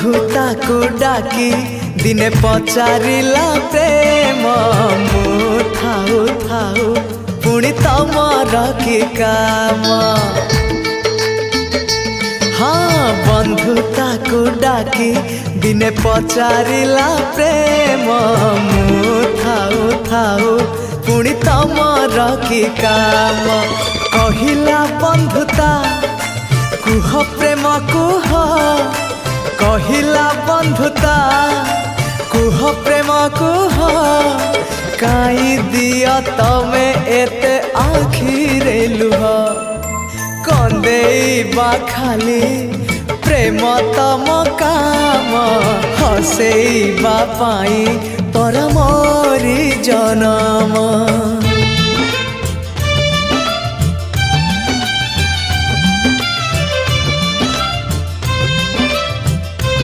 बंधुताको डाकी दिने पचारिला प्रेम मु थाउ थाउ पुणी तमर कि काम। हाँ बंधुताको डाकी दिने पचारिला प्रेम मु थाउ थाउ पुणी तमर कि काम। कहिला बंधुता कुह प्रेम कुह कहिला बंधुता कुह प्रेम कुह काई दिया तमे एते आखिरे लुह कंदेबा खाली प्रेम तम काम हसेबा पाई पर मोरी जनम।